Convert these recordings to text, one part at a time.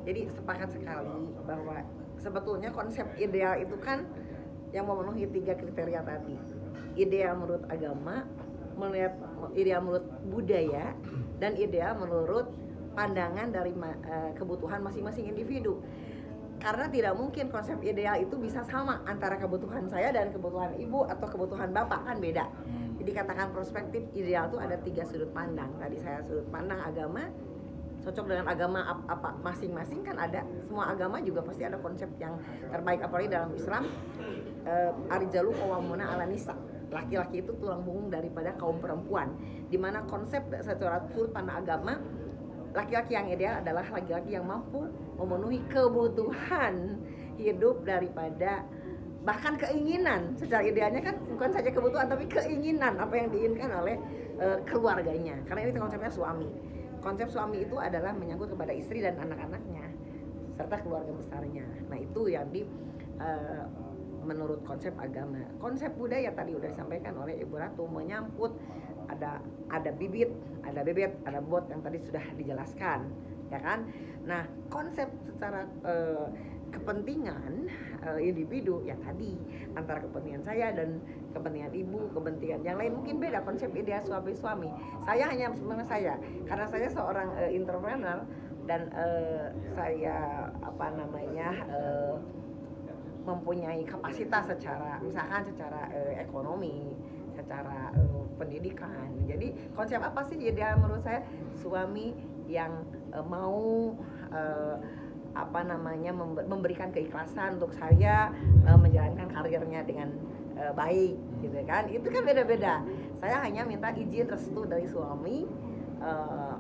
Jadi sepakat sekali bahwa sebetulnya konsep ideal itu kan yang memenuhi 3 kriteria tadi. Ideal menurut agama, ideal menurut budaya, dan ideal menurut pandangan dari kebutuhan masing-masing individu. Karena tidak mungkin konsep ideal itu bisa sama antara kebutuhan saya dan kebutuhan ibu atau kebutuhan bapak, kan beda. Jadi katakan perspektif ideal itu ada 3 sudut pandang. Tadi saya sudut pandang agama, cocok dengan agama apa masing-masing kan ada. Semua agama juga pasti ada konsep yang terbaik, apalagi dalam Islam. Ar-rijalu qawwamuna 'alan nisa. Laki-laki itu tulang punggung daripada kaum perempuan. Dimana konsep secara sudut pandang agama, laki-laki yang ideal adalah laki-laki yang mampu memenuhi kebutuhan hidup daripada bahkan keinginan. Secara idealnya kan bukan saja kebutuhan tapi keinginan apa yang diinginkan oleh keluarganya. Karena ini konsepnya suami. Konsep suami itu adalah menyangkut kepada istri dan anak-anaknya serta keluarga besarnya. Nah, itu yang menurut konsep agama. Konsep budaya tadi udah disampaikan oleh Ibu Ratu, menyangkut ada bibit, ada bebet, ada bobot yang tadi sudah dijelaskan, ya kan? Nah, konsep secara kepentingan individu ya tadi antara kepentingan saya dan kepentingan ibu, kepentingan yang lain mungkin beda konsep ideal suami. Saya hanya sebenarnya karena saya seorang entrepreneur dan saya mempunyai kapasitas secara ekonomi, secara pendidikan. Jadi konsep apa sih ideal menurut saya? Suami yang mau memberikan keikhlasan untuk saya menjalankan karirnya dengan baik, gitu kan? Itu kan beda-beda. Saya hanya minta izin restu dari suami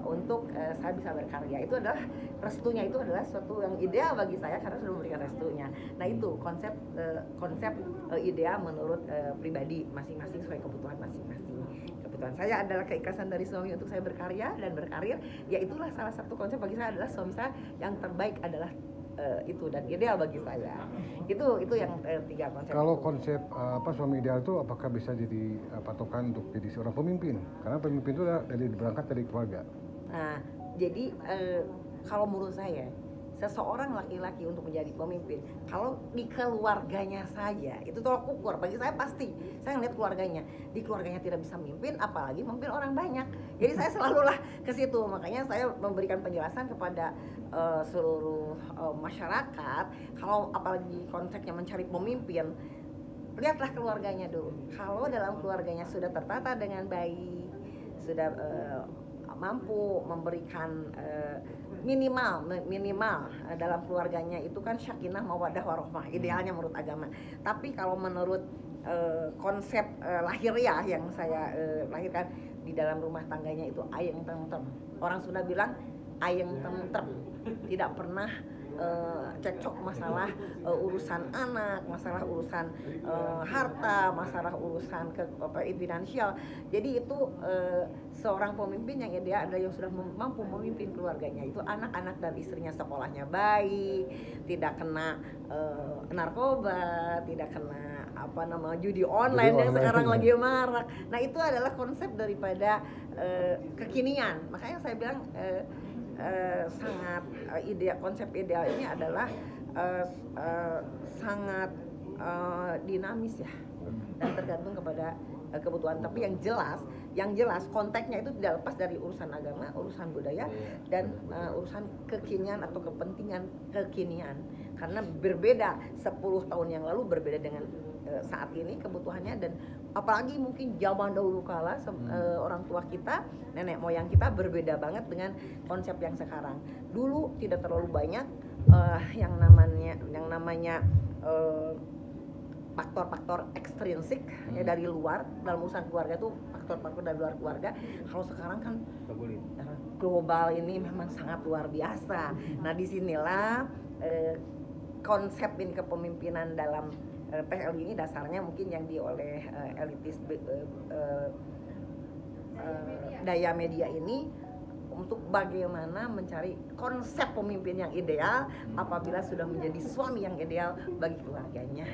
untuk saya bisa berkarya. Itu adalah restunya, itu adalah sesuatu yang ideal bagi saya karena sudah memberikan restunya. Nah, itu konsep ideal menurut pribadi masing-masing sesuai kebutuhan masing-masing. Kebutuhan saya adalah keikhlasan dari suami untuk saya berkarya dan berkarir. Ya, itulah salah satu konsep bagi saya adalah suami saya yang terbaik adalah itu dan ideal bagi saya. Itu yang 3 konsep. Kalau konsep suami ideal itu apakah bisa jadi patokan untuk jadi seorang pemimpin? Karena pemimpin itu berangkat dari keluarga. Nah, jadi kalau menurut saya seseorang laki-laki untuk menjadi pemimpin, kalau di keluarganya saja itu tolak ukur. Bagi saya pasti saya ngeliat keluarganya, di keluarganya tidak bisa memimpin, apalagi memimpin orang banyak. Jadi saya selalulah ke situ, makanya saya memberikan penjelasan kepada seluruh masyarakat. Kalau apalagi konteksnya mencari pemimpin, lihatlah keluarganya dulu. Kalau dalam keluarganya sudah tertata dengan baik, sudah mampu memberikan minimal dalam keluarganya itu kan syakinah mawaddah warahmah idealnya menurut agama. Tapi kalau menurut konsep lahiriah yang saya lahirkan, di dalam rumah tangganya itu ayeng tentrem. Orang Sunda bilang ayeng tentrem, tidak pernah cekcok masalah urusan anak, masalah urusan harta, masalah urusan finansial. Jadi itu seorang pemimpin yang ideal adalah yang sudah mampu memimpin keluarganya. Itu anak-anak dan istrinya sekolahnya baik, tidak kena narkoba, tidak kena judi online yang sekarang lagi marak. Nah, itu adalah konsep daripada kekinian. Makanya saya bilang sangat konsep ideal ini adalah sangat dinamis ya, dan tergantung kepada kebutuhan. Tapi yang jelas konteksnya itu tidak lepas dari urusan agama, urusan budaya, dan urusan kekinian atau kepentingan kekinian. Karena berbeda 10 tahun yang lalu berbeda dengan saat ini kebutuhannya, dan apalagi mungkin zaman dahulu kala orang tua kita, nenek moyang kita berbeda banget dengan konsep yang sekarang. Dulu tidak terlalu banyak yang namanya faktor-faktor ekstrinsik ya dari luar dalam urusan keluarga tuh, faktor-faktor dari luar keluarga. Kalau sekarang kan global ini memang sangat luar biasa. Nah, disinilah konsep ini kepemimpinan dalam PLI ini dasarnya mungkin yang oleh elitis daya media ini untuk bagaimana mencari konsep pemimpin yang ideal apabila sudah menjadi suami yang ideal bagi keluarganya.